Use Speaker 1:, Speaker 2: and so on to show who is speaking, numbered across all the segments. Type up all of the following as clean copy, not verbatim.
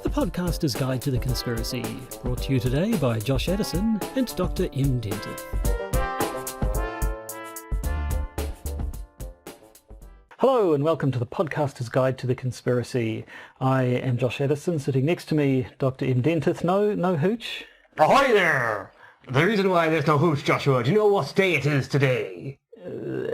Speaker 1: The Podcaster's Guide to the Conspiracy, brought to you today by Josh Edison and Dr. M. Dentith. Hello and welcome to the Podcaster's Guide to the Conspiracy. I am Josh Edison, sitting next to me, Dr. M. Dentith. No hooch?
Speaker 2: Ahoy there! The reason why there's no hooch, Joshua, do you know what day it is today?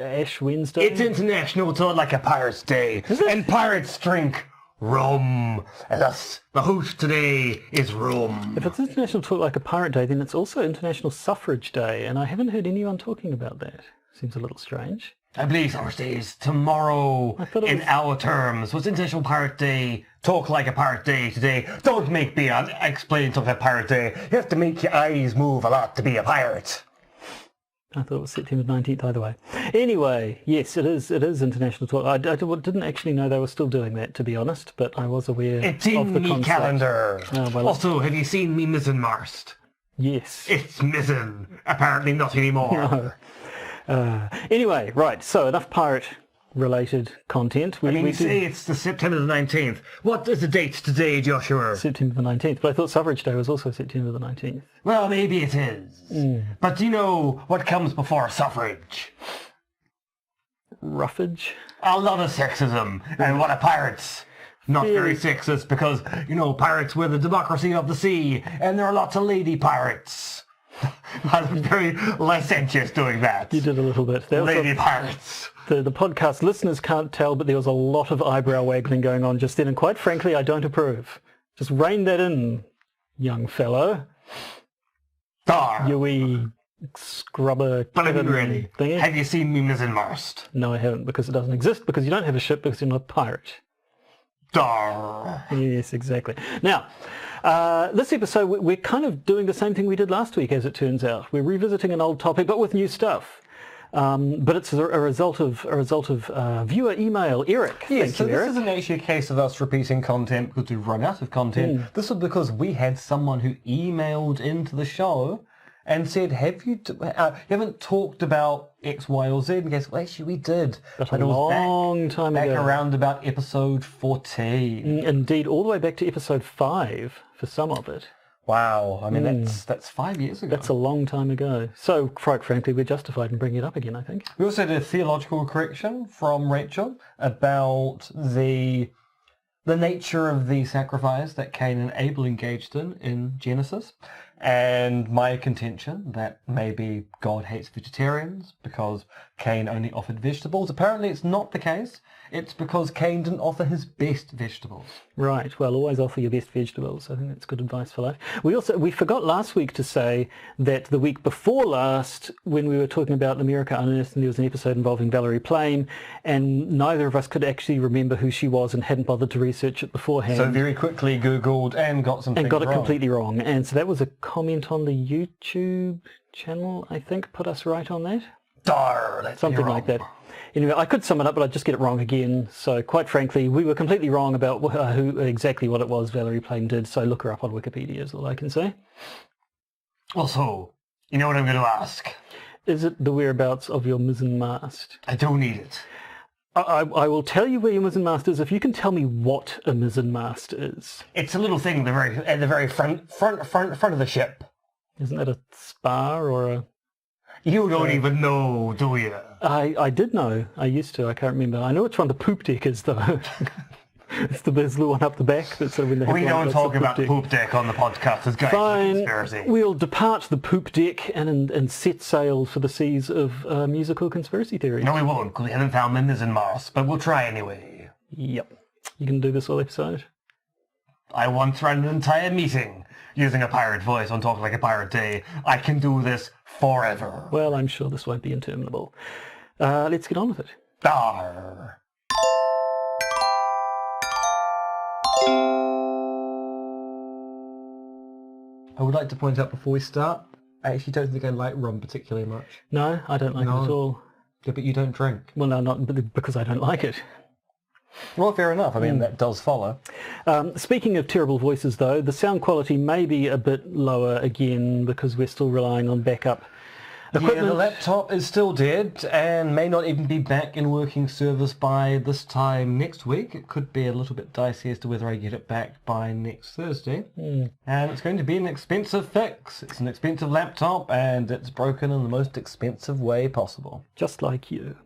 Speaker 1: Ash Wednesday?
Speaker 2: It's International Talk Like a Pirate's Day, and pirates drink rum. And thus, the hooch today is rum.
Speaker 1: If it's International Talk Like a Pirate Day, then it's also International Suffrage Day, and I haven't heard anyone talking about that. Seems a little strange.
Speaker 2: I believe Suffrage Day is tomorrow in our terms. So it's International Pirate Day, Talk Like a Pirate Day today. Don't make me explain Talk Like a Pirate Day. You have to make your eyes move a lot to be a pirate.
Speaker 1: I thought it was September 19th either way. Anyway, yes, it is International Talk. I didn't actually know they were still doing that, to be honest, but I was aware of the concept.
Speaker 2: It's in me calendar. Also, have you seen me missing Marst?
Speaker 1: Yes.
Speaker 2: It's missing. Apparently not anymore.
Speaker 1: No. Anyway, right, so enough pirate-related content.
Speaker 2: We say it's the September the 19th. What is the date today, Joshua?
Speaker 1: September the 19th, but I thought Suffrage Day was also September the 19th.
Speaker 2: Well, maybe it is. But do you know what comes before suffrage?
Speaker 1: Roughage?
Speaker 2: A lot of sexism. And what are pirates? Not very sexist because, pirates were the democracy of the sea, and there are lots of lady pirates. I was very licentious doing that.
Speaker 1: You did a little bit.
Speaker 2: Lady pirates.
Speaker 1: The podcast listeners can't tell, but there was a lot of eyebrow waggling going on just then, and quite frankly, I don't approve. Just rein that in, young fellow. You wee scrubber
Speaker 2: thingy. Have you seen me missing Marst?
Speaker 1: No, I haven't, because it doesn't exist, because you don't have a ship, because you're not a pirate.
Speaker 2: Dar.
Speaker 1: Yes, exactly. Now, this episode, we're kind of doing the same thing we did last week, as it turns out. We're revisiting an old topic, but with new stuff. But it's a result of viewer email. Eric,
Speaker 2: yes,
Speaker 1: thank you, Eric.
Speaker 2: This isn't actually a case of us repeating content because we've run out of content. This was because we had someone who emailed into the show and said, you haven't talked about X, Y, or Z? And guess, well, actually we did.
Speaker 1: But a long time ago.
Speaker 2: Back around about episode 14.
Speaker 1: Indeed, all the way back to episode 5 for some of it.
Speaker 2: Wow, I mean, that's 5 years ago.
Speaker 1: That's a long time ago. So, quite frankly, we're justified in bringing it up again, I think.
Speaker 2: We also did a theological correction from Rachel about the nature of the sacrifice that Cain and Abel engaged in Genesis, and my contention that maybe God hates vegetarians because Cain only offered vegetables. Apparently it's not the case. It's because Cain didn't offer his best vegetables.
Speaker 1: Right. Well, always offer your best vegetables. I think that's good advice for life. We forgot last week to say that the week before last, when we were talking about America Unearthed, and there was an episode involving Valerie Plame, and neither of us could actually remember who she was and hadn't bothered to research it beforehand.
Speaker 2: So very quickly Googled and got some things wrong.
Speaker 1: And got it completely wrong. And so that was a comment on the YouTube channel, I think, put us right on that. Something like that. Anyway, I could sum it up, but I'd just get it wrong again. So, quite frankly, we were completely wrong about exactly what it was Valerie Plame did. So, look her up on Wikipedia is all I can say.
Speaker 2: Also, you know what I'm going to ask?
Speaker 1: Is it the whereabouts of your mizzen mast?
Speaker 2: I don't need it.
Speaker 1: I will tell you where your mizzen mast is if you can tell me what a mizzen mast is.
Speaker 2: It's a little thing at the very front of the ship.
Speaker 1: Isn't that a spar or a...
Speaker 2: You don't even know, do you?
Speaker 1: I did know. I used to. I can't remember. I know which one the poop deck is, though. It's the little one up the back. That's sort of
Speaker 2: we don't talk about the poop deck on the podcast. It's
Speaker 1: Fine.
Speaker 2: Conspiracy. We'll
Speaker 1: depart the poop deck and set sail for the seas of musical conspiracy theory.
Speaker 2: No, we won't, because we haven't found members in Mars, but we'll try anyway.
Speaker 1: Yep. You can do this all episode?
Speaker 2: I once ran an entire meeting using a pirate voice on Talk Like a Pirate Day. I can do this forever.
Speaker 1: Well, I'm sure this won't be interminable. Let's get on with it.
Speaker 2: Arr. I would like to point out before we start, I actually don't think I like rum particularly much.
Speaker 1: No, I don't like it at all.
Speaker 2: Yeah, but you don't drink.
Speaker 1: Well, no, not because I don't like it.
Speaker 2: Well, fair enough. I mean, that does follow.
Speaker 1: Speaking of terrible voices, though, the sound quality may be a bit lower again because we're still relying on backup Equipment.
Speaker 2: Yeah, the laptop is still dead and may not even be back in working service by this time next week. It could be a little bit dicey as to whether I get it back by next Thursday. And it's going to be an expensive fix. It's an expensive laptop and it's broken in the most expensive way possible.
Speaker 1: Just like you.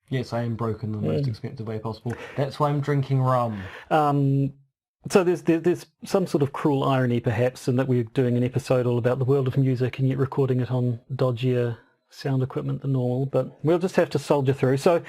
Speaker 2: Yes, I am broken in the most expensive way possible. That's why I'm drinking rum.
Speaker 1: So there's some sort of cruel irony, perhaps, in that we're doing an episode all about the world of music and yet recording it on dodgier sound equipment than normal, but we'll just have to soldier through. So,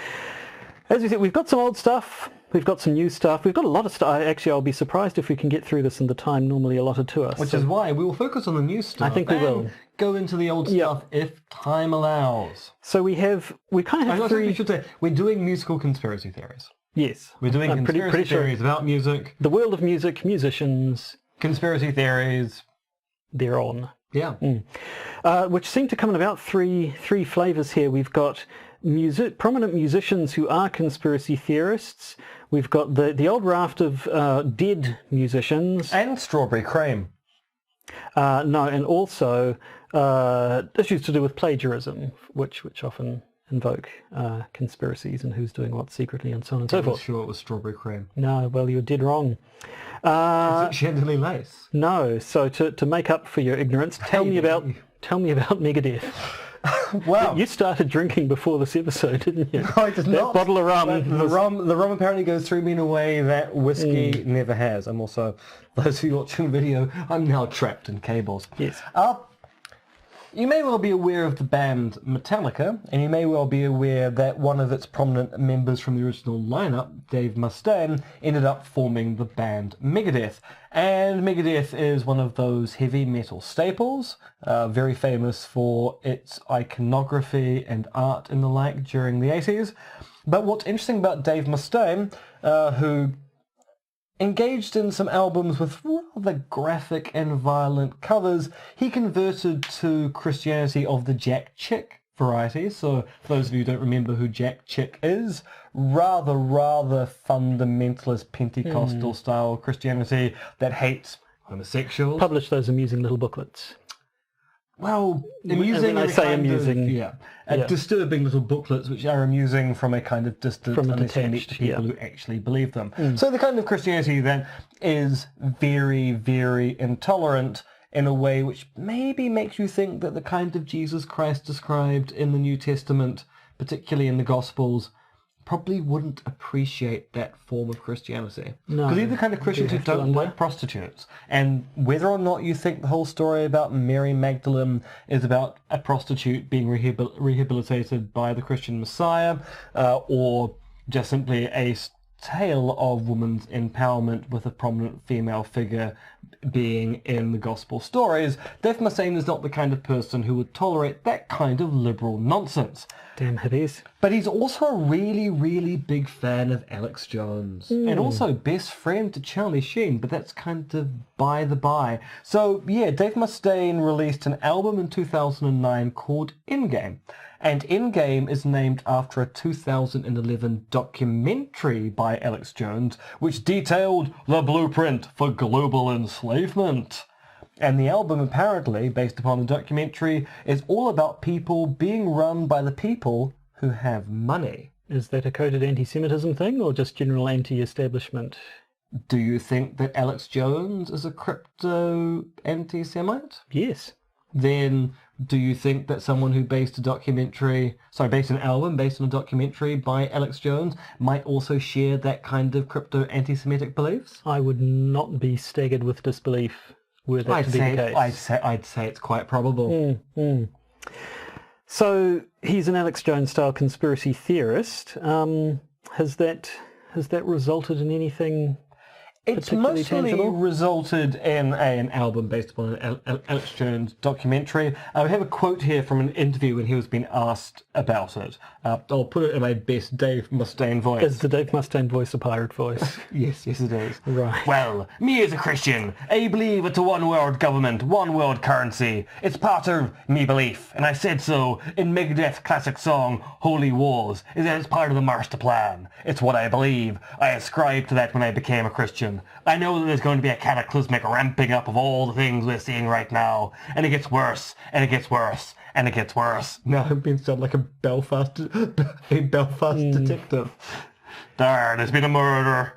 Speaker 1: as we said, we've got some old stuff, we've got some new stuff, we've got a lot of stuff. Actually, I'll be surprised if we can get through this in the time normally allotted to us.
Speaker 2: Which is why we will focus on the new stuff.
Speaker 1: I think we will.
Speaker 2: Go into the old stuff if time allows.
Speaker 1: So we kind of have three...
Speaker 2: We should say, we're doing musical conspiracy theories.
Speaker 1: Yes.
Speaker 2: We're doing conspiracy theories about music.
Speaker 1: The world of music, musicians.
Speaker 2: Conspiracy theories.
Speaker 1: They're on.
Speaker 2: Yeah.
Speaker 1: Which seem to come in about three flavours here. We've got prominent musicians who are conspiracy theorists. We've got the old raft of dead musicians.
Speaker 2: And strawberry cream.
Speaker 1: No, and also issues to do with plagiarism, which often invoke conspiracies and who's doing what secretly and so on and so forth.
Speaker 2: I'm sure it was strawberry cream.
Speaker 1: No, well, you're dead wrong.
Speaker 2: Is it chandelier lace?
Speaker 1: No, so to make up for your ignorance, tell me about Megadeth.
Speaker 2: Wow.
Speaker 1: You started drinking before this episode, didn't you?
Speaker 2: No, I did not.
Speaker 1: That bottle of rum.
Speaker 2: The rum apparently goes through me in a way that whiskey never has. I'm also, those who are watching the video, I'm now trapped in cables.
Speaker 1: Yes.
Speaker 2: You may well be aware of the band Metallica, and you may well be aware that one of its prominent members from the original lineup, Dave Mustaine, ended up forming the band Megadeth. And Megadeth is one of those heavy metal staples, very famous for its iconography and art and the like during the 80s. But what's interesting about Dave Mustaine, who engaged in some albums with rather graphic and violent covers, he converted to Christianity of the Jack Chick variety. So for those of you who don't remember who Jack Chick is, rather fundamentalist Pentecostal style Christianity that hates homosexuals.
Speaker 1: Publish those amusing little booklets.
Speaker 2: Well, amusing.
Speaker 1: When I say amusing,
Speaker 2: disturbing little booklets which are amusing from a kind of distance, unless you meet the people who actually believe them. So the kind of Christianity that is very, very intolerant in a way which maybe makes you think that the kind of Jesus Christ described in the New Testament, particularly in the Gospels, probably wouldn't appreciate that form of Christianity.
Speaker 1: No.
Speaker 2: Because they're the kind of Christians who don't like prostitutes. And whether or not you think the whole story about Mary Magdalene is about a prostitute being rehabilitated by the Christian Messiah, or just simply a tale of women's empowerment with a prominent female figure being in the gospel stories, Dave Mustaine is not the kind of person who would tolerate that kind of liberal nonsense.
Speaker 1: Damn hippies.
Speaker 2: But he's also a really, really big fan of Alex Jones. And also best friend to Charlie Sheen, but that's kind of by the by. So yeah, Dave Mustaine released an album in 2009 called Endgame. And Endgame is named after a 2011 documentary by Alex Jones, which detailed the blueprint for global enslavement. And the album, apparently, based upon the documentary, is all about people being run by the people who have money.
Speaker 1: Is that a coded anti-Semitism thing, or just general anti-establishment?
Speaker 2: Do you think that Alex Jones is a crypto anti-Semite?
Speaker 1: Yes.
Speaker 2: Then do you think that someone who based an album based on a documentary by Alex Jones might also share that kind of crypto anti-Semitic beliefs?
Speaker 1: I would not be staggered with disbelief were that to be the case.
Speaker 2: I'd say it's quite probable.
Speaker 1: So he's an Alex Jones style conspiracy theorist. Has that resulted in anything?
Speaker 2: It's mostly resulted in an album based upon an Alex Jones documentary. I have a quote here from an interview when he was being asked about it. I'll put it in my best Dave Mustaine voice.
Speaker 1: Is the Dave Mustaine voice a pirate voice?
Speaker 2: Yes, it is.
Speaker 1: Right.
Speaker 2: Well, me as a Christian, I believe it's a one-world government, one-world currency. It's part of me belief, and I said so in Megadeth's classic song, Holy Wars, is that it's part of the master plan. It's what I believe. I ascribed to that when I became a Christian. I know that there's going to be a cataclysmic ramping up of all the things we're seeing right now, and it gets worse, and it gets worse, And it gets worse. Now I'm being sound like a Belfast detective. There's been a murder.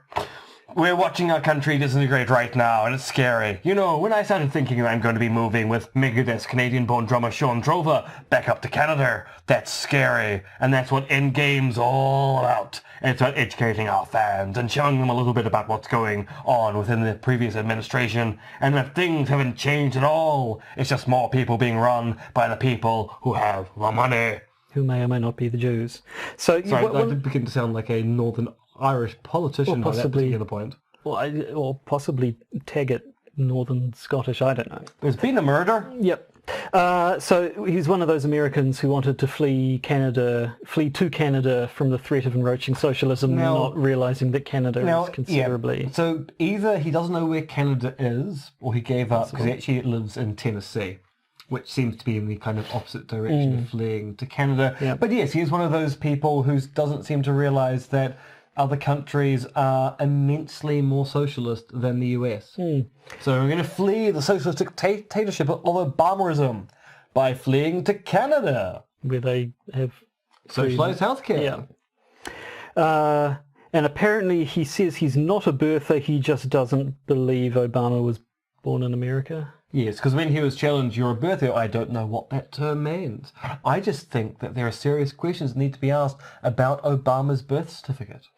Speaker 2: We're watching our country disintegrate right now, and it's scary. You know, when I started thinking that I'm going to be moving with Megadeth's Canadian-born drummer Sean Drover back up to Canada, that's scary. And that's what Endgame's all about. It's about educating our fans and showing them a little bit about what's going on within the previous administration, and that things haven't changed at all. It's just more people being run by the people who have the money.
Speaker 1: Who may or may not be the Jews. So,
Speaker 2: sorry, I did begin to sound like a Northern Irish politician by that particular point.
Speaker 1: Or possibly Taggart, Northern Scottish, I don't know.
Speaker 2: There's been a murder?
Speaker 1: Yep. So he's one of those Americans who wanted to flee to Canada from the threat of encroaching socialism, not realising that Canada is considerably...
Speaker 2: Yeah. So either he doesn't know where Canada is, or he gave up because he actually lives in Tennessee, which seems to be in the kind of opposite direction of fleeing to Canada. Yep. But yes, he is one of those people who doesn't seem to realise that other countries are immensely more socialist than the US. So we're going to flee the socialist dictatorship of Obamaism by fleeing to Canada,
Speaker 1: where they have
Speaker 2: socialised healthcare.
Speaker 1: Yeah. And apparently he says he's not a birther, he just doesn't believe Obama was born in America.
Speaker 2: Yes, because when he was challenged, you're a birther, I don't know what that term means. I just think that there are serious questions that need to be asked about Obama's birth certificate.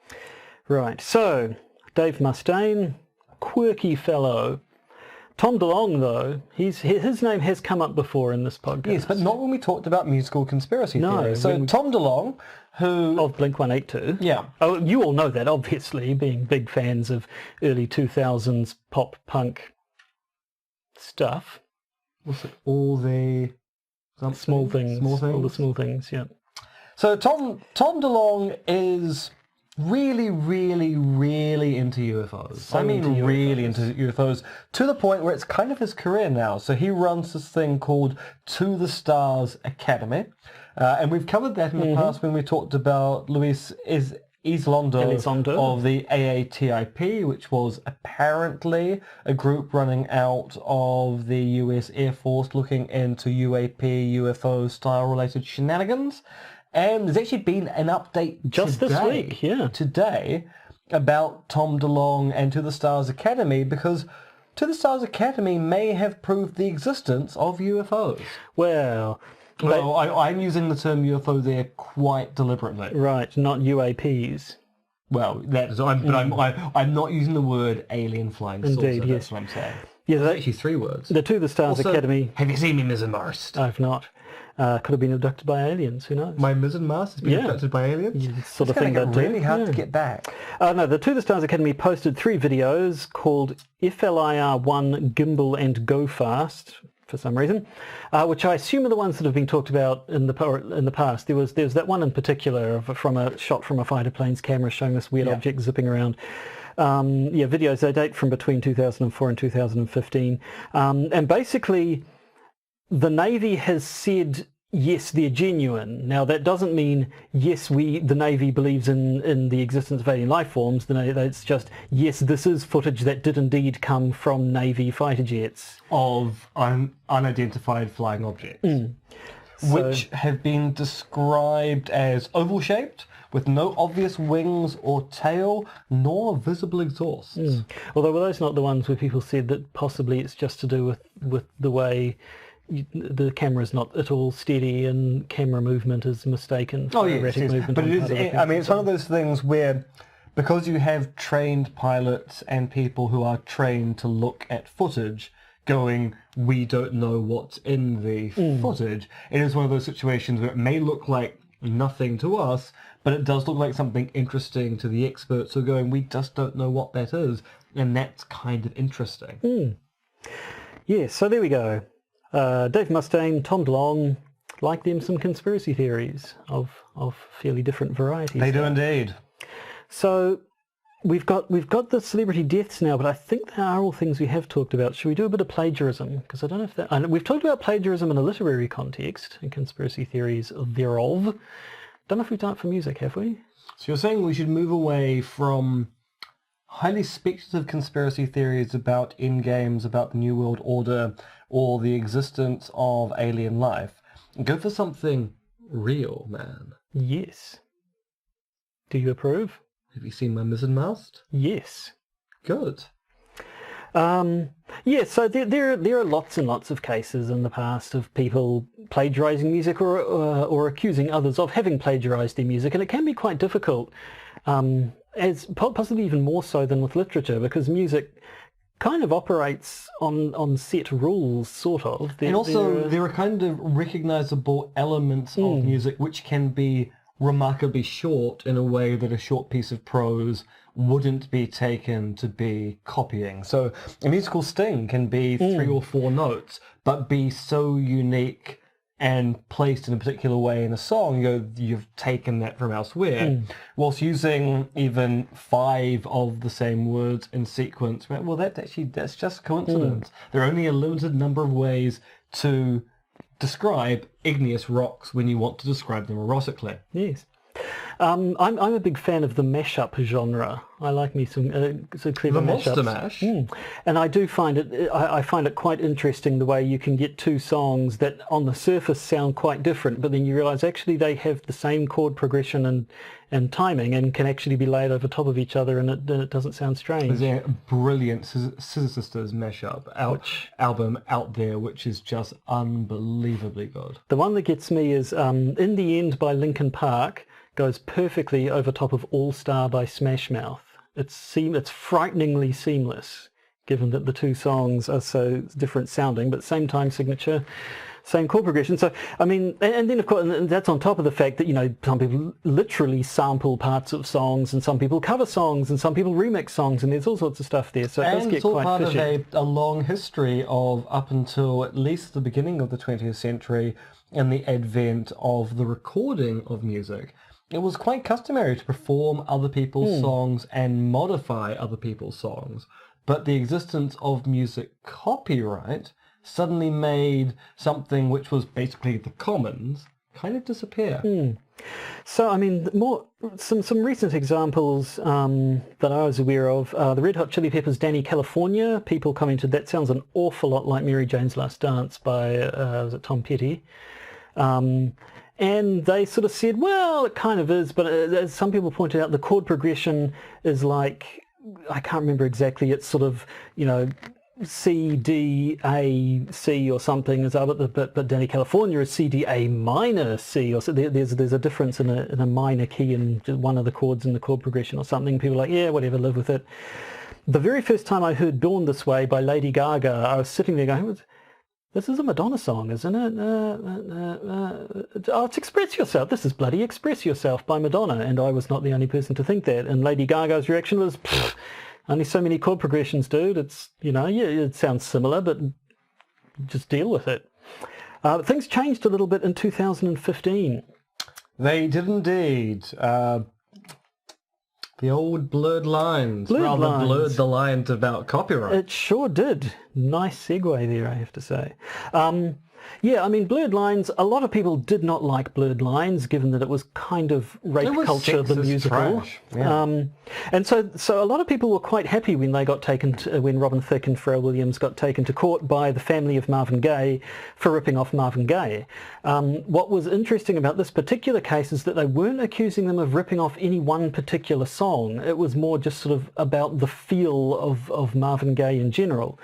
Speaker 1: Right, so Dave Mustaine, quirky fellow. Tom DeLonge, though, his name has come up before in this podcast.
Speaker 2: Yes, but not when we talked about musical conspiracy theories. So Tom DeLonge, who...
Speaker 1: Of Blink-182.
Speaker 2: Yeah.
Speaker 1: Oh, you all know that, obviously, being big fans of early 2000s pop punk stuff.
Speaker 2: Was it all the...
Speaker 1: Small things. All the small things, yeah.
Speaker 2: So Tom DeLonge is really, really, really into UFOs. Really into UFOs, to the point where it's kind of his career now. So he runs this thing called To the Stars Academy. And we've covered that in the past when we talked about Luis Elizondo of the AATIP, which was apparently a group running out of the US Air Force looking into UAP, UFO style related shenanigans. And there's actually been an update
Speaker 1: just this week,
Speaker 2: today, about Tom DeLonge and To the Stars Academy, because To the Stars Academy may have proved the existence of UFOs.
Speaker 1: Well,
Speaker 2: I'm using the term UFO there quite deliberately.
Speaker 1: Right, not UAPs.
Speaker 2: Well, I'm not using the word alien flying saucer.
Speaker 1: Indeed, yes.
Speaker 2: That's what I'm saying.
Speaker 1: Yeah,
Speaker 2: there's actually 3 words.
Speaker 1: The To the Stars Academy.
Speaker 2: Have you seen me mizzen mast?
Speaker 1: I've not. Could have been abducted by aliens, who knows?
Speaker 2: My mizzen mast has been abducted by aliens?
Speaker 1: Yeah, sort of thing they do.
Speaker 2: Really hard to get back.
Speaker 1: No, the To the Stars Academy posted 3 videos called FLIR1 Gimbal and Go Fast, for some reason, which I assume are the ones that have been talked about in the past. There's that one in particular from a shot from a fighter plane's camera showing this weird object zipping around. Videos, they date from between 2004 and 2015. And basically, the Navy has said, yes, they're genuine. Now, that doesn't mean, yes, the Navy believes in the existence of alien life forms. It's just, yes, this is footage that did indeed come from Navy fighter jets.
Speaker 2: Of unidentified flying objects. Which have been described as oval-shaped, with no obvious wings or tail, nor visible exhausts.
Speaker 1: Although, were those not the ones where people said that possibly it's just to do with the way the camera's not at all steady and camera movement is mistaken for erratic movement?
Speaker 2: But it is, it's one of those things where, because you have trained pilots and people who are trained to look at footage going, we don't know what's in the footage, it is one of those situations where it may look like nothing to us, but it does look like something interesting to the experts who are going, we just don't know what that is, and that's kind of interesting.
Speaker 1: Yes, so there we go. Dave Mustaine, Tom DeLonge, like them some conspiracy theories of fairly different varieties.
Speaker 2: They do indeed.
Speaker 1: So we've got the celebrity deaths now, but I think they are all things we have talked about. Should we do a bit of plagiarism? Because I don't know if that... we've talked about plagiarism in a literary context and conspiracy theories thereof. Don't know if we've done it for music, have we?
Speaker 2: So you're saying we should move away from highly speculative conspiracy theories about endgames, about the New World Order, or the existence of alien life, Go for something real, man.
Speaker 1: Yes. Do you approve?
Speaker 2: Have you seen my mizzen mast?
Speaker 1: Yes.
Speaker 2: Good.
Speaker 1: Yeah, so there are lots and lots of cases in the past of people plagiarizing music or accusing others of having plagiarized their music, and it can be quite difficult, as possibly even more so than with literature, because music kind of operates on set rules, sort of.
Speaker 2: And also, there are kind of recognizable elements of music which can be remarkably short in a way that a short piece of prose wouldn't be taken to be copying. So a musical sting can be 3 or 4 notes, but be so unique and placed in a particular way in a song, you've taken that from elsewhere. Whilst using even 5 of the same words in sequence, well, that's just coincidence. There are only a limited number of ways to describe igneous rocks when you want to describe them erotically.
Speaker 1: Yes. I'm a big fan of the mashup genre. I like me some clever mashups.
Speaker 2: The Monster Mash.
Speaker 1: And I do find it. I find it quite interesting the way you can get 2 songs that on the surface sound quite different, but then you realise actually they have the same chord progression and timing, and can actually be laid over top of each other, and it doesn't sound strange.
Speaker 2: There's a brilliant Scissor Sisters mashup album out there, which is just unbelievably good.
Speaker 1: The one that gets me is In the End by Linkin Park. Goes perfectly over top of All Star by Smash Mouth. It's frighteningly seamless, given that the 2 songs are so different sounding, but same time signature, same chord progression. So, I mean, and then of course, and that's on top of the fact that, some people literally sample parts of songs, and some people cover songs, and some people remix songs, and there's all sorts of stuff there. So it does get quite fishy.
Speaker 2: And it's all part of a long history of, up until at least the beginning of the 20th century, and the advent of the recording of music. It was quite customary to perform other people's songs and modify other people's songs, but the existence of music copyright suddenly made something which was basically the commons kind of disappear.
Speaker 1: So, I mean, some recent examples that I was aware of, the Red Hot Chili Peppers' Danny California. People commented that sounds an awful lot like Mary Jane's Last Dance by was it Tom Petty? And they sort of said, well, it kind of is, but as some people pointed out, the chord progression is like, I can't remember exactly, it's sort of, C, D, A, C or something, but Danny California is C, D, A minor C, or so there's a difference in a minor key in one of the chords in the chord progression or something. People are like, yeah, whatever, live with it. The very first time I heard Born This Way by Lady Gaga, I was sitting there going, this is a Madonna song, isn't it? It's Express Yourself. This is bloody Express Yourself by Madonna. And I was not the only person to think that. And Lady Gaga's reaction was, only so many chord progressions, dude. It's, yeah, it sounds similar, but just deal with it. Things changed a little bit in 2015.
Speaker 2: They did indeed. The old blurred lines blurred the lines about copyright.
Speaker 1: It sure did. Nice segue there, I have to say. Yeah, I mean, blurred lines, a lot of people did not like blurred lines, given that it was kind of rape culture, the musical.
Speaker 2: Yeah.
Speaker 1: And so a lot of people were quite happy when they got taken to, when Robin Thicke and Pharrell Williams got taken to court by the family of Marvin Gaye for ripping off Marvin Gaye. What was interesting about this particular case is that they weren't accusing them of ripping off any one particular song. It was more just sort of about the feel of Marvin Gaye in general.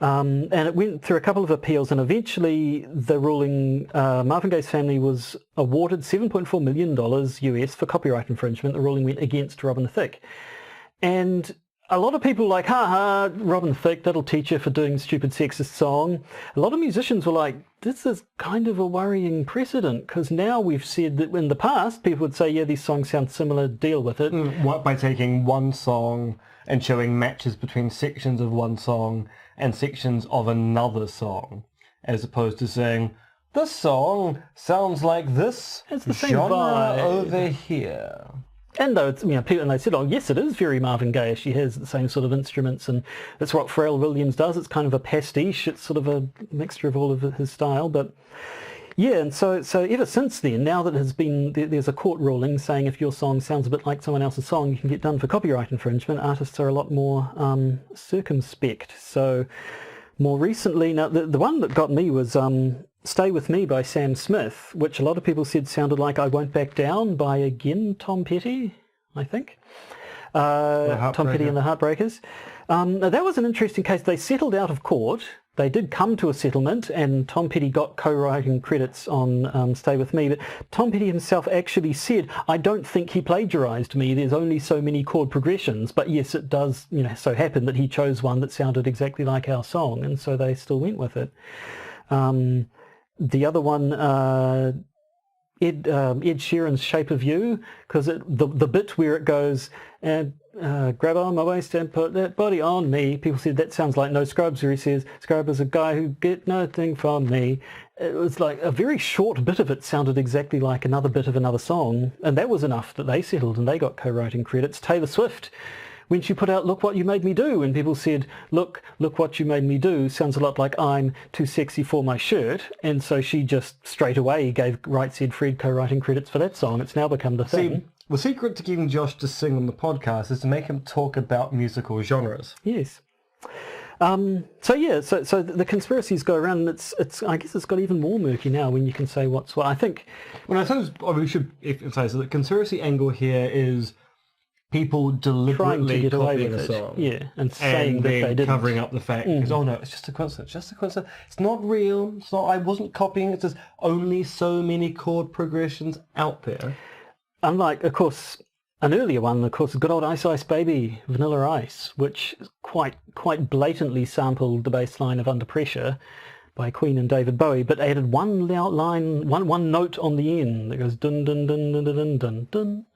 Speaker 1: And it went through a couple of appeals, and eventually the ruling, Marvin Gaye's family was awarded $7.4 million US for copyright infringement. The ruling went against Robin Thicke. And a lot of people were like, ha, Robin Thicke, that'll teach you for doing a stupid sexist song. A lot of musicians were like, this is kind of a worrying precedent, because now we've said that in the past, people would say, yeah, these songs sound similar, deal with it.
Speaker 2: What, by taking one song and showing matches between sections of one song and sections of another song, as opposed to saying, this song sounds like this
Speaker 1: it's the same
Speaker 2: genre
Speaker 1: vibe
Speaker 2: over here.
Speaker 1: And though it's, people, and they said, oh yes, it is very Marvin Gaye. She has the same sort of instruments, and that's what Pharrell Williams does. It's kind of a pastiche. It's sort of a mixture of all of his style. But yeah, and so ever since then, now that there's a court ruling saying if your song sounds a bit like someone else's song, you can get done for copyright infringement. Artists are a lot more circumspect. So more recently, now the one that got me was Stay With Me by Sam Smith, which a lot of people said sounded like I Won't Back Down by, again, Tom Petty, I think. Tom Petty and the Heartbreakers. Now that was an interesting case. They settled out of court. They did come to a settlement, and Tom Petty got co-writing credits on Stay With Me, but Tom Petty himself actually said, I don't think he plagiarized me, there's only so many chord progressions, but yes, it does so happen that he chose one that sounded exactly like our song, and so they still went with it. The other one, Ed Sheeran's Shape of You, because the bit where it goes, and grab on my waist and put that body on me, people said that sounds like No Scrubs, where he says, Scrub is a guy who get nothing from me. It was like a very short bit of it sounded exactly like another bit of another song, and that was enough that they settled and they got co-writing credits. Taylor Swift, when she put out Look What You Made Me Do, and people said, look what you made me do sounds a lot like I'm too sexy for my shirt, and so she just straight away gave Right Said Fred co-writing credits for that song. It's now become the thing.
Speaker 2: See, the secret to getting Josh to sing on the podcast is to make him talk about musical genres.
Speaker 1: Yes. So the conspiracies go around, and it's I guess it's got even more murky now when you can say what's what. I think.
Speaker 2: Well, I suppose we should emphasize that the conspiracy angle here is people deliberately copying a song,
Speaker 1: and saying that they didn't,
Speaker 2: covering up the fact because oh no, it's just a coincidence, It's not real. It's not. I wasn't copying. It's just only so many chord progressions out there.
Speaker 1: Unlike, of course, an earlier one, of course, good old Ice Ice Baby, Vanilla Ice, which quite blatantly sampled the bass line of Under Pressure by Queen and David Bowie, but added one note on the end that goes dun dun dun dun dun dun dun.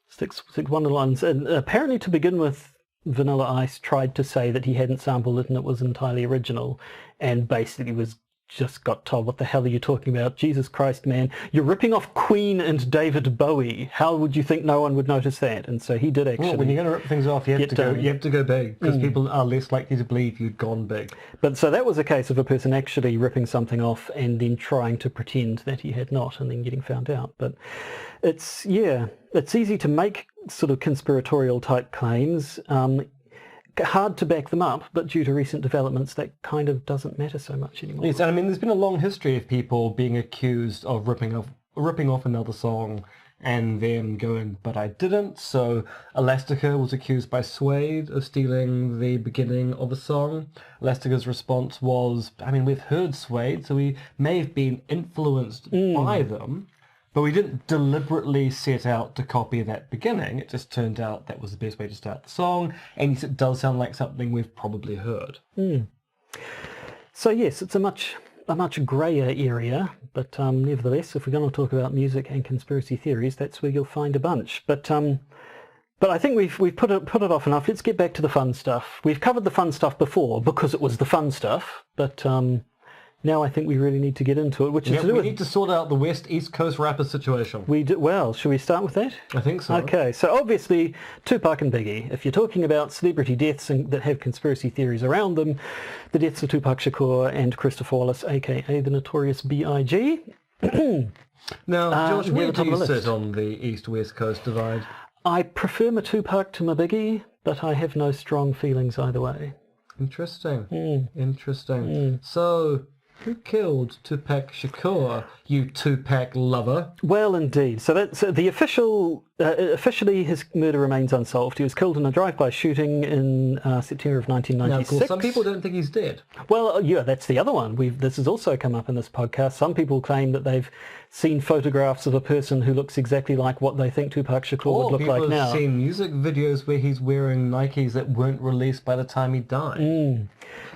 Speaker 1: Six one lines. And apparently, to begin with, Vanilla Ice tried to say that he hadn't sampled it and it was entirely original, and basically just got told, what the hell are you talking about? Jesus Christ, man. You're ripping off Queen and David Bowie. How would you think no one would notice that? And so he did actually.
Speaker 2: Well, when you're going to rip things off, you have to go big, because people are less likely to believe you'd gone big.
Speaker 1: But so that was a case of a person actually ripping something off and then trying to pretend that he had not and then getting found out. But it's easy to make sort of conspiratorial type claims. Hard to back them up, but due to recent developments, that kind of doesn't matter so much anymore.
Speaker 2: Yes, and I mean, there's been a long history of people being accused of ripping off another song and then going, but I didn't. So Elastica was accused by Suede of stealing the beginning of a song. Elastica's response was, I mean, we've heard Suede, so we may have been influenced by them, but we didn't deliberately set out to copy that beginning. It just turned out that was the best way to start the song, and yes, it does sound like something we've probably heard.
Speaker 1: So yes, it's a much greyer area, but nevertheless, if we're going to talk about music and conspiracy theories, that's where you'll find a bunch. But I think we've put it off enough. Let's get back to the fun stuff. We've covered the fun stuff before because it was the fun stuff, but now I think we really need to get into it, which is
Speaker 2: we need to sort out the West-East Coast rapper situation.
Speaker 1: Well, should we start with that?
Speaker 2: I think so.
Speaker 1: Okay, so obviously Tupac and Biggie. If you're talking about celebrity deaths that have conspiracy theories around them, the deaths of Tupac Shakur and Christopher Wallace, aka the Notorious B.I.G.
Speaker 2: Now, Josh, where do you sit on the East-West Coast divide?
Speaker 1: I prefer my Tupac to my Biggie, but I have no strong feelings either way.
Speaker 2: Interesting. Interesting. So, who killed Tupac Shakur, you Tupac lover?
Speaker 1: Well, indeed. So that's the officially his murder remains unsolved. He was killed in a drive-by shooting in September of 1996. Now, of course,
Speaker 2: some people don't think he's dead.
Speaker 1: Well, yeah, that's the other one. This has also come up in this podcast. Some people claim that they've seen photographs of a person who looks exactly like what they think Tupac Shakur would look like now.
Speaker 2: People have seen music videos where he's wearing Nikes that weren't released by the time he died.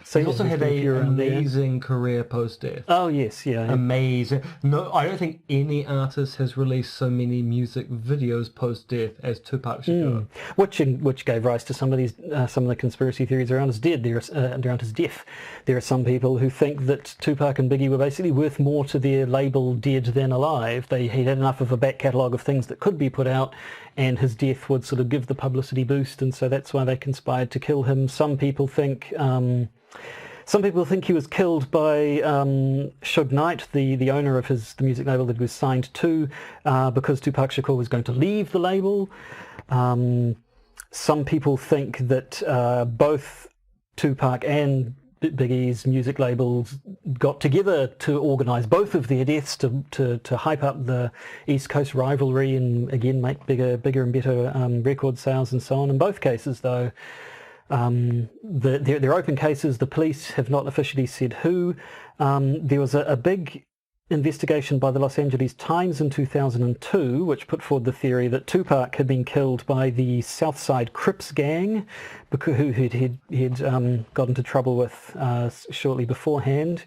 Speaker 2: So he also had an amazing career post-death.
Speaker 1: Oh, yes, yeah.
Speaker 2: Amazing. No, I don't think any artist has released so many music videos post-death as Tupac Shakur.
Speaker 1: Which gave rise to some of the conspiracy theories around his death. There are some people who think that Tupac and Biggie were basically worth more to their label dead than alive. He'd had enough of a back catalogue of things that could be put out, and his death would sort of give the publicity boost, and so that's why they conspired to kill him. Some people think he was killed by Suge Knight, the owner of the music label that he was signed to, because Tupac Shakur was going to leave the label. Some people think that both Tupac and Biggie's music labels got together to organise both of their deaths to hype up the East Coast rivalry and again make bigger and better record sales and so on. In both cases, though, they're open cases. The police have not officially said who. There was a big investigation by the Los Angeles Times in 2002, which put forward the theory that Tupac had been killed by the Southside Crips gang, who he'd got into trouble with shortly beforehand.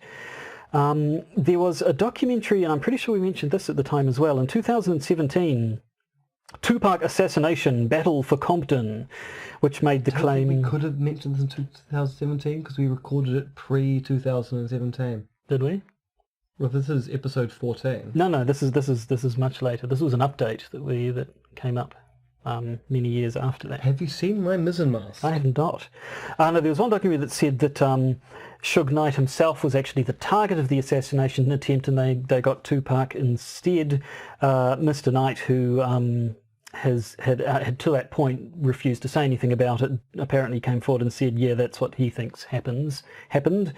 Speaker 1: There was a documentary, and I'm pretty sure we mentioned this at the time as well, in 2017, Tupac Assassination, Battle for Compton, which made the claim...
Speaker 2: We could have mentioned this in 2017 because we recorded it pre-2017.
Speaker 1: Did we?
Speaker 2: Well, this is episode 14.
Speaker 1: No, this is much later. This was an update that came up many years after that.
Speaker 2: Have you seen my mizzen mask?
Speaker 1: I have not. No, there was one documentary that said that Suge Knight himself was actually the target of the assassination attempt, and they got Tupac instead. Mr. Knight, who had to that point refused to say anything about it, apparently came forward and said, yeah, that's what he thinks happened.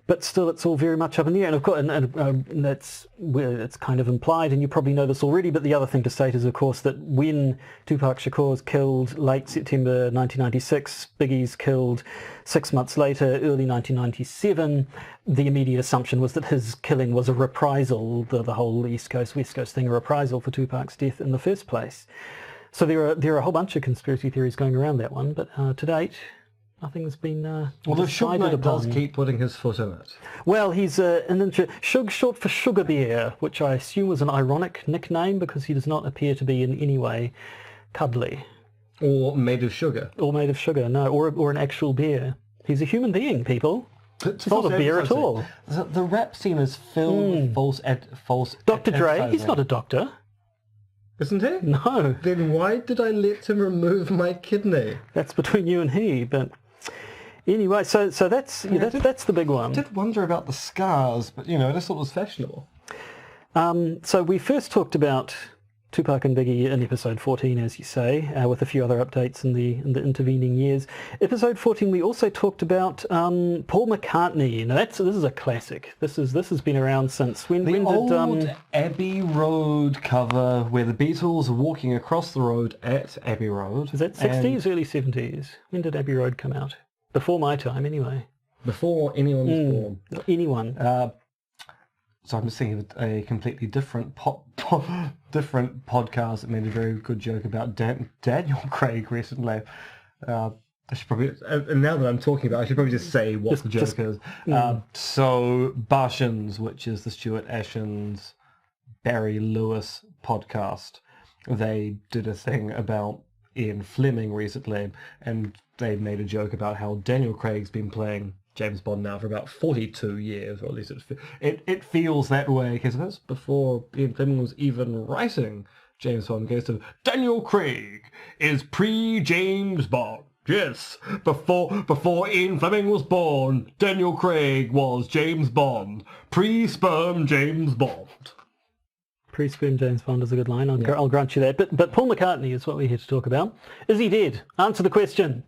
Speaker 1: But still, it's all very much up in the air. And of course, and that's where it's kind of implied, and you probably know this already, but the other thing to state is, of course, that when Tupac Shakur's killed late September 1996, Biggie's killed 6 months later, early 1997, the immediate assumption was that his killing was a reprisal, the whole East Coast, West Coast thing, a reprisal for Tupac's death in the first place. So there are a whole bunch of conspiracy theories going around that one, but to date... nothing's been
Speaker 2: Although Suge Knight does keep putting his foot in it.
Speaker 1: Well, he's Suge, short for Sugar Bear, which I assume was an ironic nickname because he does not appear to be in any way cuddly.
Speaker 2: Or made of sugar.
Speaker 1: Or made of sugar, no. Or an actual bear. He's a human being, people. It's not a bear at all.
Speaker 2: The rap scene is filled with false...
Speaker 1: Dr. Dre, he's not a doctor.
Speaker 2: Isn't he?
Speaker 1: No.
Speaker 2: Then why did I let him remove my kidney?
Speaker 1: That's between you and he, but... Anyway, so that's the big one.
Speaker 2: I did wonder about the scars, but, I just thought it was fashionable.
Speaker 1: So we first talked about Tupac and Biggie in episode 14, as you say, with a few other updates in the intervening years. Episode 14, we also talked about Paul McCartney. Now this is a classic. This has been around since when did
Speaker 2: old Abbey Road cover where the Beatles are walking across the road at Abbey Road.
Speaker 1: Is that 60s, early 70s? When did Abbey Road come out? Before my time, anyway.
Speaker 2: Before anyone was born.
Speaker 1: Anyone.
Speaker 2: So I'm just thinking of a completely different different podcast that made a very good joke about Daniel Craig recently. I should probably, and now that I'm talking about it, I should probably just say what the joke is. So Barshans, which is the Stuart Ashens, Barry Lewis podcast, they did a thing about Ian Fleming recently, and they made a joke about how Daniel Craig's been playing James Bond now for about 42 years, or at least it feels that way, because that's before Ian Fleming was even writing James Bond. Goes to Daniel Craig is pre-James Bond. Yes, before Ian Fleming was born, Daniel Craig was James Bond. Pre-sperm James Bond.
Speaker 1: Pre-sperm James Bond is a good line. I'll grant you that. But Paul McCartney is what we're here to talk about. Is he dead? Answer the question.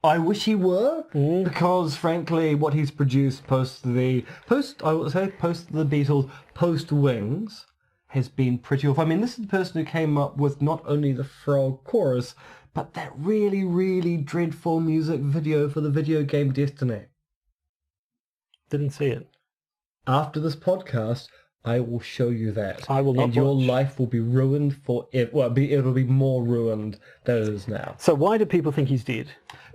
Speaker 2: I wish he were, because frankly, what he's produced post the Beatles, post Wings, has been pretty awful. I mean, this is the person who came up with not only the Frog chorus, but that really, really dreadful music video for the video game Destiny.
Speaker 1: Didn't see it.
Speaker 2: After this podcast, I will show you that.
Speaker 1: I will not
Speaker 2: and your life will be ruined forever. Well, it'll be more ruined than it is now.
Speaker 1: So why do people think he's dead?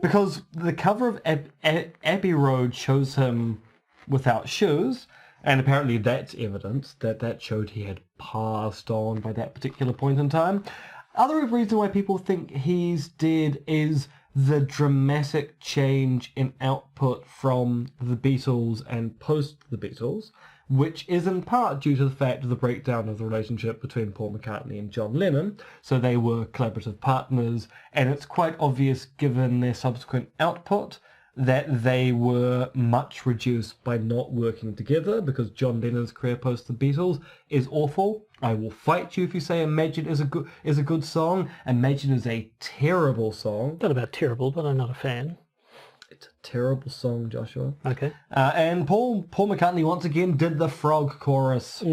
Speaker 2: Because the cover of Abbey Road shows him without shoes, and apparently that's evidence that showed he had passed on by that particular point in time. Other reason why people think he's dead is the dramatic change in output from the Beatles and post the Beatles, which is in part due to the fact of the breakdown of the relationship between Paul McCartney and John Lennon. So they were collaborative partners, and it's quite obvious given their subsequent output that they were much reduced by not working together, because John Lennon's career post the Beatles is awful. I will fight you if you say Imagine is a good song. Imagine is a terrible song.
Speaker 1: Not about terrible, but I'm not a fan.
Speaker 2: It's a terrible song, Joshua.
Speaker 1: Okay.
Speaker 2: And Paul McCartney once again did the frog chorus.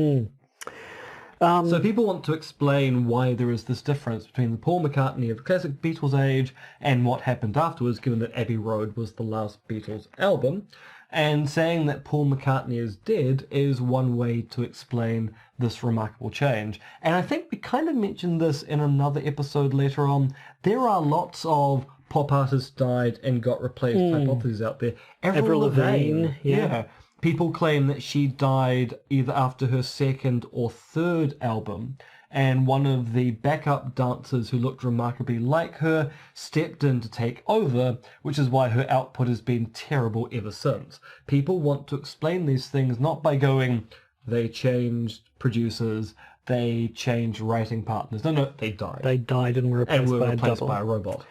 Speaker 2: So people want to explain why there is this difference between the Paul McCartney of the classic Beatles age and what happened afterwards, given that Abbey Road was the last Beatles album. And saying that Paul McCartney is dead is one way to explain this remarkable change. And I think we kind of mentioned this in another episode later on. There are lots of pop artists died and got replaced hypotheses out there. Avril Lavigne, yeah. People claim that she died either after her second or third album, and one of the backup dancers who looked remarkably like her stepped in to take over, which is why her output has been terrible ever since. People want to explain these things not by going, they changed producers, they changed writing partners. No, they died.
Speaker 1: They died and were replaced
Speaker 2: by a robot.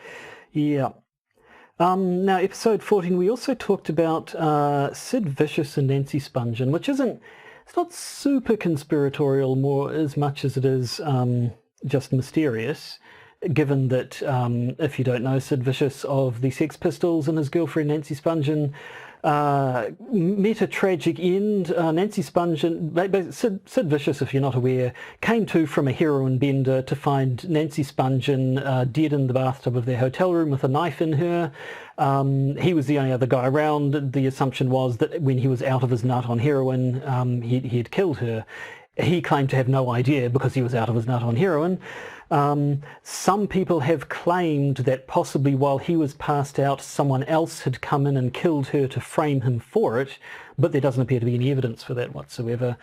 Speaker 1: Yeah. Now, episode 14, we also talked about Sid Vicious and Nancy Spungen, which it's not super conspiratorial more as much as it is just mysterious, given that, if you don't know, Sid Vicious of the Sex Pistols and his girlfriend Nancy Spungen met a tragic end. Nancy Spungen, Sid Vicious, if you're not aware, came to from a heroin bender to find Nancy Spungen dead in the bathtub of their hotel room with a knife in her. He was the only other guy around. The assumption was that when he was out of his nut on heroin, he'd killed her. He claimed to have no idea because he was out of his nut on heroin. Some people have claimed that possibly while he was passed out, someone else had come in and killed her to frame him for it, but there doesn't appear to be any evidence for that whatsoever.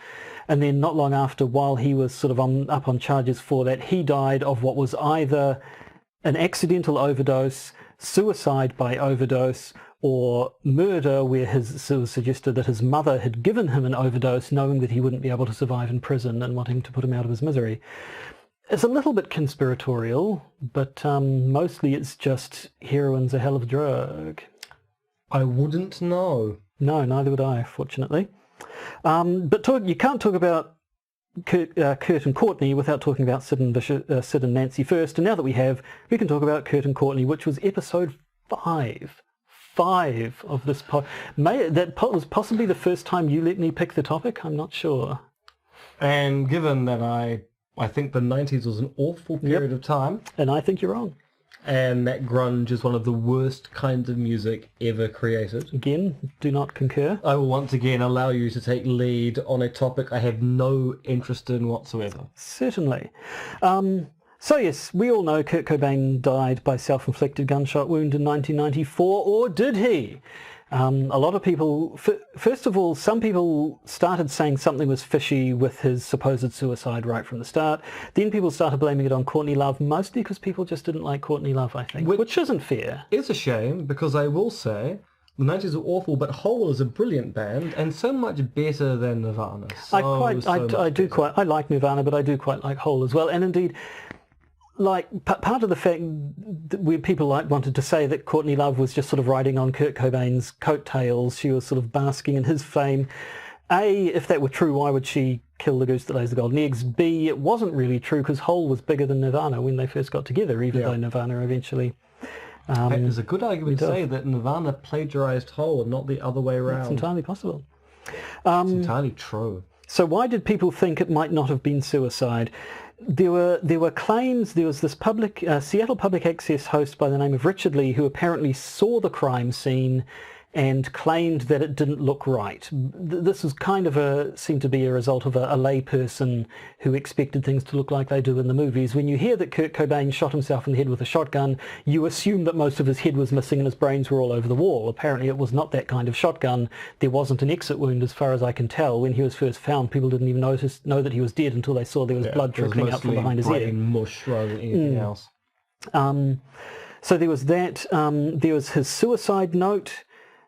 Speaker 1: And then not long after, while he was sort of up on charges for that, he died of what was either an accidental overdose, suicide by overdose, or murder, where it was suggested that his mother had given him an overdose knowing that he wouldn't be able to survive in prison and wanting to put him out of his misery. It's a little bit conspiratorial, but mostly it's just heroin's a hell of a drug.
Speaker 2: I wouldn't know.
Speaker 1: No, neither would I, fortunately. But you can't talk about Kurt and Courtney without talking about Sid and Nancy first. And now that we can talk about Kurt and Courtney, which was episode 5. 5 of this pod. That was possibly the first time you let me pick the topic. I'm not sure.
Speaker 2: And given that I think the 90s was an awful period of time.
Speaker 1: And I think you're wrong.
Speaker 2: And that grunge is one of the worst kinds of music ever created.
Speaker 1: Again, do not concur.
Speaker 2: I will once again allow you to take lead on a topic I have no interest in whatsoever.
Speaker 1: Certainly. So yes, we all know Kurt Cobain died by self-inflicted gunshot wound in 1994, or did he? A lot of people, first of all, some people started saying something was fishy with his supposed suicide right from the start. Then people started blaming it on Courtney Love, mostly because people just didn't like Courtney Love, I think, which isn't fair.
Speaker 2: It's a shame, because I will say the 90s were awful, but Hole is a brilliant band and so much better than Nirvana.
Speaker 1: I like Nirvana, but I do quite like Hole as well. And indeed, part of the fact that where people wanted to say that Courtney Love was just sort of riding on Kurt Cobain's coattails, she was sort of basking in his fame. A, if that were true, why would she kill the goose that lays the golden eggs? B, it wasn't really true because Hole was bigger than Nirvana when they first got together, even though Nirvana eventually...
Speaker 2: There's a good argument to say that Nirvana plagiarized Hole and not the other way around.
Speaker 1: It's entirely possible.
Speaker 2: It's entirely true.
Speaker 1: So why did people think it might not have been suicide? There were claims. There was this Seattle public access host by the name of Richard Lee who apparently saw the crime scene and claimed that it didn't look right. This was kind of seemed to be a result of a lay person who expected things to look like they do in the movies. When you hear that Kurt Cobain shot himself in the head with a shotgun, you assume that most of his head was missing and his brains were all over the wall. Apparently it was not that kind of shotgun. There wasn't an exit wound as far as I can tell. When he was first found, people didn't even know that he was dead until they saw there was blood trickling out from behind his ear.
Speaker 2: Mush rather than anything else.
Speaker 1: So there was that. There was his suicide note,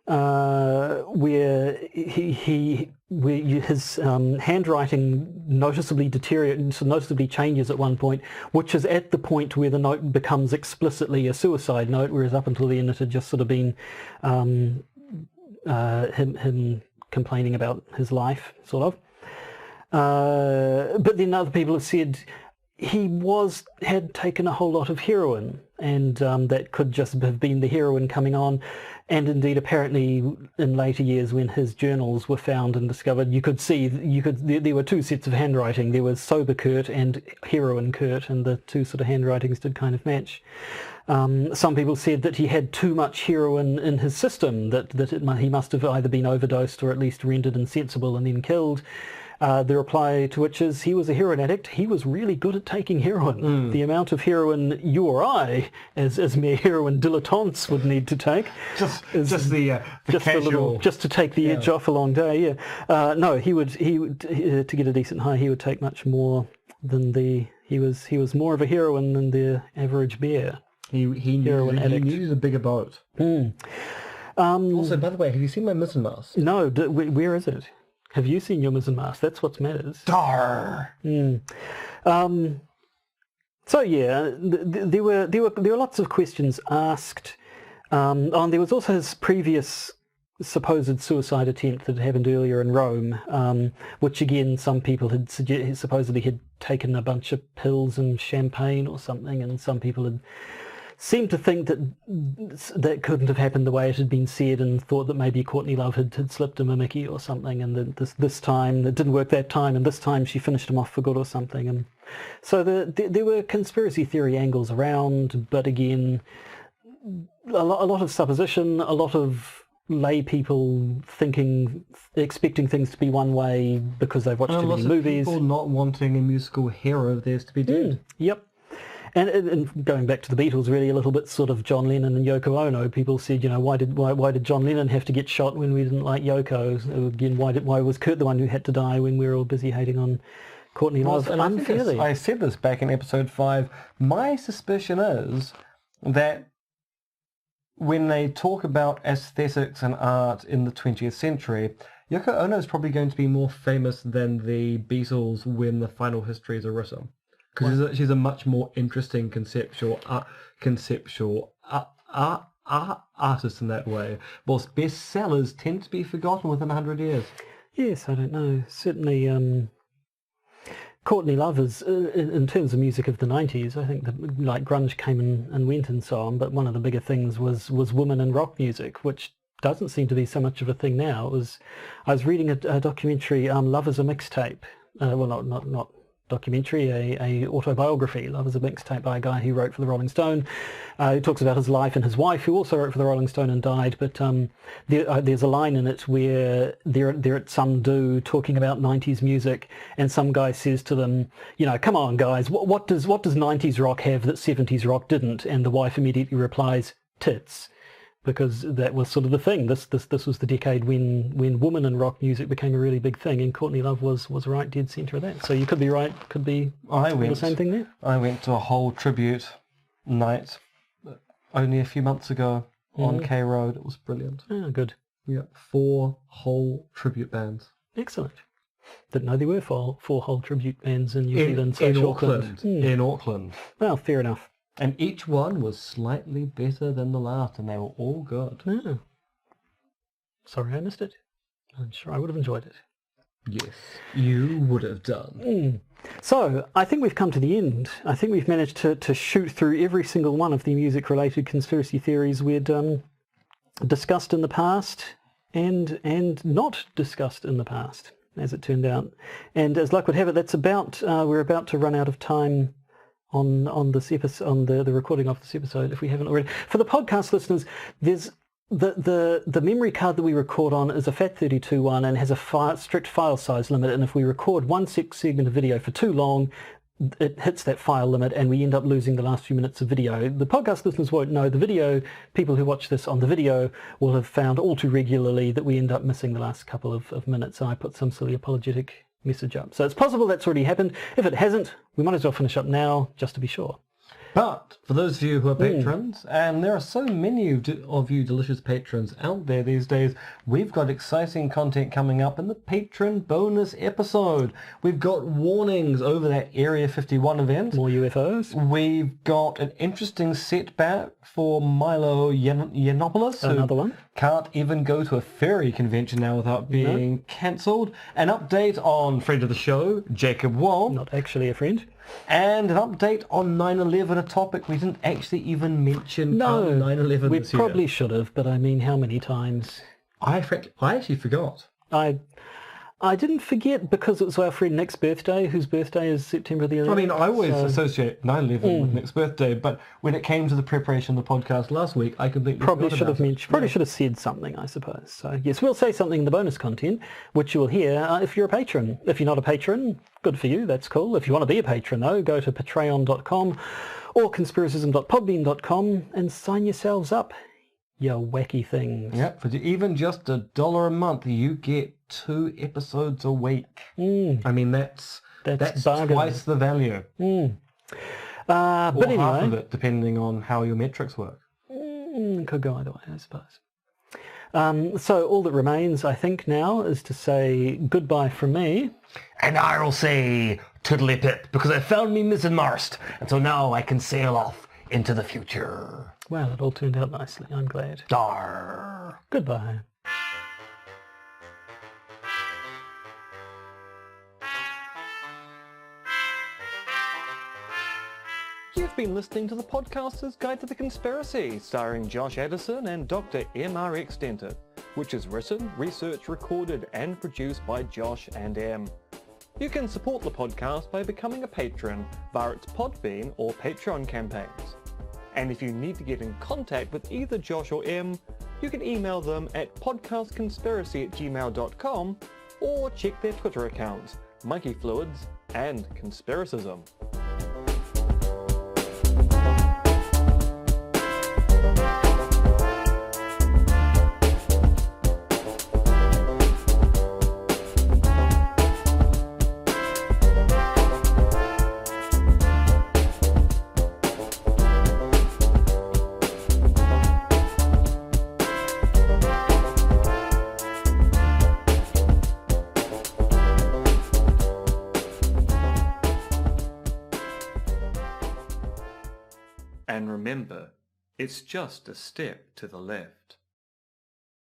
Speaker 1: where his handwriting noticeably changes at one point, which is at the point where the note becomes explicitly a suicide note, whereas up until then it had just sort of been him complaining about his life, sort of. But then other people have said he had taken a whole lot of heroin. and that could just have been the heroin coming on. And indeed, apparently, in later years, when his journals were found and discovered, there were two sets of handwriting. There was sober Kurt and heroin Kurt, and the two sort of handwritings did kind of match. Some people said that he had too much heroin in his system, that he must have either been overdosed or at least rendered insensible and then killed. The reply to which is, he was a heroin addict. He was really good at taking heroin. The amount of heroin you or I, as mere heroin dilettantes, would need to take,
Speaker 2: just to
Speaker 1: take the edge off a long day. Yeah. No, he would to get a decent high, he would take much more than he was more of a heroine than the average bear.
Speaker 2: He needed a bigger boat. Also, by the way, have you seen my mizzen mast?
Speaker 1: No. Where is it? Have you seen your mizzen mast? That's what matters.
Speaker 2: Dar.
Speaker 1: So yeah, there were lots of questions asked. There was also his previous supposed suicide attempt that had happened earlier in Rome, which again some people had supposedly had taken a bunch of pills and champagne or something, and some people had seemed to think that couldn't have happened the way it had been said, and thought that maybe Courtney Love had slipped him a Mickey or something, and that this time it didn't work that time, and this time she finished him off for good or something. And so there were conspiracy theory angles around, but again, a lot of supposition, a lot of lay people expecting things to be one way because they've watched too many movies.
Speaker 2: People not wanting a musical hero of theirs to be dead.
Speaker 1: Yep. And going back to the Beatles, really a little bit sort of John Lennon and Yoko Ono. People said, why did John Lennon have to get shot when we didn't like Yoko? Again, why was Kurt the one who had to die when we were all busy hating on Courtney Love unfairly?
Speaker 2: I said this back in episode 5. My suspicion is that when they talk about aesthetics and art in the 20th century, Yoko Ono is probably going to be more famous than the Beatles when the final histories are written. Because she's a much more interesting conceptual artist in that way. Whilst bestsellers tend to be forgotten within 100 years.
Speaker 1: Yes, I don't know. Certainly, Courtney Love is, in terms of music of the 90s, I think that like grunge came and went and so on, but one of the bigger things was women in rock music, which doesn't seem to be so much of a thing now. I was reading a documentary, Love is a Mixtape. Not documentary, a autobiography. Love is a Mixtape by a guy who wrote for the Rolling Stone. He talks about his life and his wife, who also wrote for the Rolling Stone and died. But there's a line in it where they're at some do talking about 90s music, and some guy says to them, come on guys, what does 90s rock have that 70s rock didn't? And the wife immediately replies, tits. Because that was sort of the thing. This was the decade when woman in rock music became a really big thing, and Courtney Love was right dead centre of that. So you could be right, could be the same thing there.
Speaker 2: I went to a whole tribute night only a few months ago on K Road. It was brilliant.
Speaker 1: Oh, good.
Speaker 2: Yeah, 4 whole tribute bands.
Speaker 1: Excellent. Didn't know there were 4 whole tribute bands in New Zealand.
Speaker 2: In Auckland. In Auckland.
Speaker 1: Well, fair enough.
Speaker 2: And each one was slightly better than the last, and they were all good.
Speaker 1: Oh. Sorry I missed it. I'm sure I would have enjoyed it.
Speaker 2: Yes, you would have done.
Speaker 1: So, I think we've come to the end. I think we've managed to shoot through every single one of the music-related conspiracy theories we'd discussed in the past and not discussed in the past, as it turned out. And as luck would have it, that's we're about to run out of time on this episode, on the recording of this episode, if we haven't already. For the podcast listeners, there's the memory card that we record on is a FAT32 one and has a strict file size limit, and if we record one segment of video for too long, it hits that file limit and we end up losing the last few minutes of video. The podcast listeners won't know. The video, people who watch this on the video will have found all too regularly that we end up missing the last couple of minutes, and I put some silly apologetic message up. So it's possible that's already happened. If it hasn't, we might as well finish up now, just to be sure.
Speaker 2: But for those of you who are patrons, and there are so many of you delicious patrons out there these days, we've got exciting content coming up in the patron bonus episode. We've got warnings over that Area 51 event.
Speaker 1: More UFOs.
Speaker 2: We've got an interesting setback for Milo Yiannopoulos.
Speaker 1: Another one.
Speaker 2: Can't even go to a furry convention now without being cancelled. An update on friend of the show, Jacob Wall.
Speaker 1: Not actually a friend.
Speaker 2: And an update on 9/11, a topic we didn't actually even mention.
Speaker 1: No,
Speaker 2: 9/11
Speaker 1: we
Speaker 2: this year.
Speaker 1: probably should have, but I mean, how many times?
Speaker 2: I actually forgot.
Speaker 1: I didn't forget because it was our friend Nick's birthday, whose birthday is September the 11th.
Speaker 2: I mean, I always associate 9/11 with Nick's birthday, but when it came to the preparation of the podcast last week, I completely
Speaker 1: Probably should have said something, I suppose. So yes, we'll say something in the bonus content, which you will hear if you're a patron. If you're not a patron, good for you, that's cool. If you want to be a patron, though, go to patreon.com or conspiracism.podbean.com and sign yourselves up, you wacky things.
Speaker 2: Yep, for even just $1 a month, you get 2 episodes a week. I mean, that's twice the value.
Speaker 1: But
Speaker 2: or
Speaker 1: anyway,
Speaker 2: half of it, depending on how your metrics work.
Speaker 1: Could go either way, I suppose. So all that remains, I think, now is to say goodbye from me.
Speaker 2: And I'll say toodly pip, because I found me missing Marst, and so now I can sail off into the future.
Speaker 1: Well, it all turned out nicely, I'm glad.
Speaker 2: Dar.
Speaker 1: Goodbye.
Speaker 3: You've been listening to the Podcaster's Guide to the Conspiracy, starring Josh Addison and Dr. MRX Denton, which is written, researched, recorded and produced by Josh and M. You can support the podcast by becoming a patron via its Podbean or Patreon campaigns. And if you need to get in contact with either Josh or M, you can email them at podcastconspiracy@gmail.com or check their Twitter accounts, Monkey Fluids and Conspiracism. And remember, it's just a step to the left.